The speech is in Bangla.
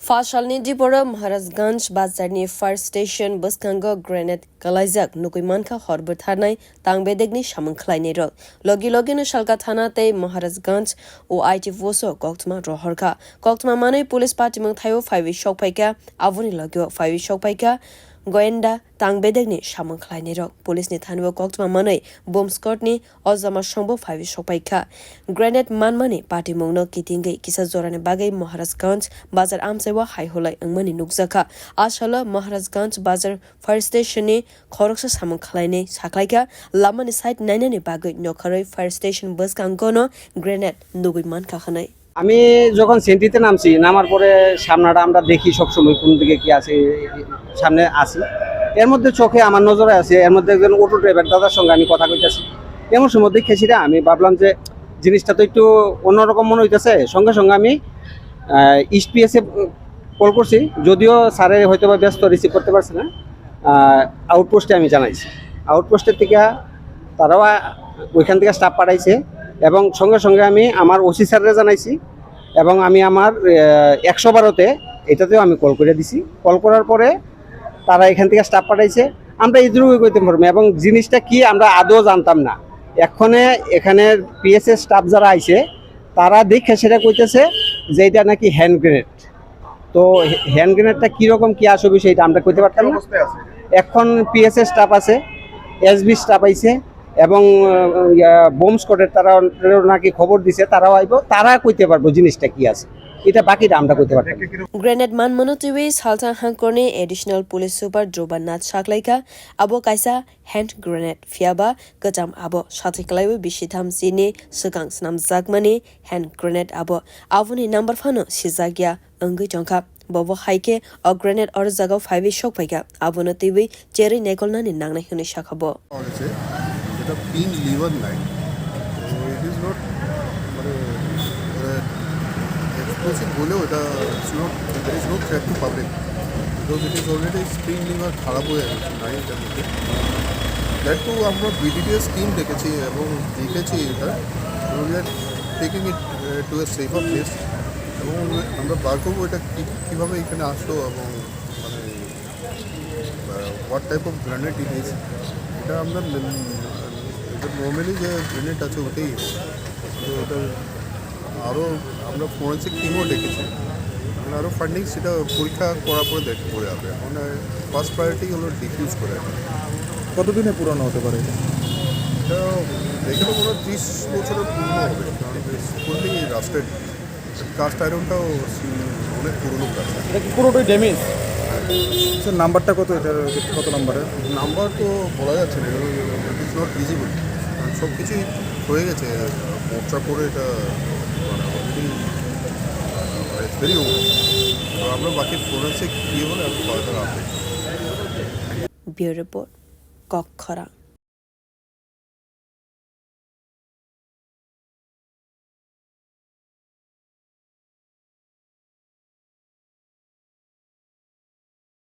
Fasalni Dipora Maharajganj Bazarni Fire Station Buskango Granite Kalajak Nukuimanka Horbert Hanai Tangbedegni Shaman Kleinero Logi Logino Shalka Thanate Maharajganj O IT Voso Goktma Rohorka Goktma Mane Police Party Mangthayo 5 Shokpaika Avuni Logio 5 Shokpaika Goenda Tangbedegni Shaman Kleinero Police ni Thanwa Goktma Mane Bomb Squadni Ozama Shombo 5 Shokpaika Granite Manmani Party Mongno Kitinge Kisa Zorane Bagay Maharajganj Bazar Amsewa High Holai Angmani Nukzaka Ashala Maharajganj Bazar Fire Station ni Khoroksa Saman Khlaine Saklaika Lamani site 9 ni Bagay Nokharai Fire Station bus kangono Granite Nugui Man Kakhanai আমি যখন সেন্টিতে নামছি নামার পরে সামনাটা আমরা দেখি সব সময় কোন দিকে কি আছে সামনে আসি এর মধ্যে চোখে আমার নজরে আছে এর মধ্যে একজন অটো ড্রাইভার দাদার সঙ্গে আমি কথা কইতাছি এমন সময় দেখেছিরা আমি ভাবলাম যে জিনিসটা তো একটু অন্যরকম মনে হইতেছে সঙ্গে সঙ্গে আমি ইস্টপিএসে কল করছি যদিও স্যারে হয়তো বা ব্যস্ত রিসিভ করতে পারছে না আউটপোস্টে আমি জানাইছি আউটপোস্টের থেকে তারাও ওইখান থেকে স্টাফ পাঠাইছে এবং সঙ্গে সঙ্গে আমি আমার ওসি স্যাররে জানাইছি এবং আমি আমার 112তে এটাতেও আমি কল করে দিছি কল করার পরে তারা এখান থেকে স্টাফ পাঠাইছে আমরা ইদরুই কইতে পারবো এবং জিনিসটা কি আমরা আদৌ জানতাম না এখানে পিএসএস স্টাফ যারা আইছে তারা দেখে সেটা কইতেছে যে এটা নাকি হ্যান্ড গ্রেনেড তো হ্যান্ড গ্রেনেডটা কীরকম কী আসবে সেটা আমরা কইতে পারতাম না এখন পিএসএস স্টাফ আছে এসবি স্টাফ আইছে এবং বোম স্কোয়াডের তারা নাকি খবর দিছে তারাও আইব তারা কইতে পারবো জিনিসটা কি আছে এটা বাকিটা আমরা কইতে পারতাম Granite Man Monotiwi Salta Hankorne Additional Police Super Jobanat Shaklaika Abo Kaisa Hand Grenade Fiaba Gatam Abo Shatiklaiwe Bishitham Sini Sukang Snam Zagmani Hand Grenade Abo Avuni number Fano Shizagya Ungu Jonkap Bobo Haike or Granite or Zago 5 Shokpaika Abonotiwi Jerry Nekolnan in Nangna Huni Shakabo এটা পিন লিভার নাই ইট ইজ নট মানে এক্সপ্লোসিভ বলেও এটা there is no threat to public because it is already spring lever খারাপ হয়ে গেছে নাই এটার মধ্যে দ্যাট টু আমরা বিডিডিএস টিম দেখেছি এবং দেখেছি এটা we are taking it to a safer place এবং আমরা বার করবো এটা কীভাবে এখানে আসলো এবং মানে what type of grenade it is এটা আমরা নর্মালি যে গ্রেনেড আছে ওটাই তো ওটা আরও আমরা ফরেন্সিক টিমও ডেকেছি মানে আরও ফান্ডিং সেটা পরীক্ষা করার পরে করে যাবে এখন ফার্স্ট প্রায়োরিটি হলো ডিফিউজ করে কতদিনে পুরনো হতে পারে এটা দেখে তো কোনো 30 বছরের পুরনো হবে কারণ ফুললি রাস্টেড কাস্ট আয়রনটাও অনেক পুরনো কাজ এটা কি পুরোটাই ড্যামেজ স্যার নাম্বারটা কত এটার কত নাম্বারের নাম্বার তো বলা যাচ্ছে না ইট ইজ নট ভিজিবল সব কিছুই হয়ে গেছে মোর্চা করে এটা মানে অলরেডি ভেরি আমরা বাকি ফোরেন্সিক কী বলে আমি further update Bureau Report Kokkara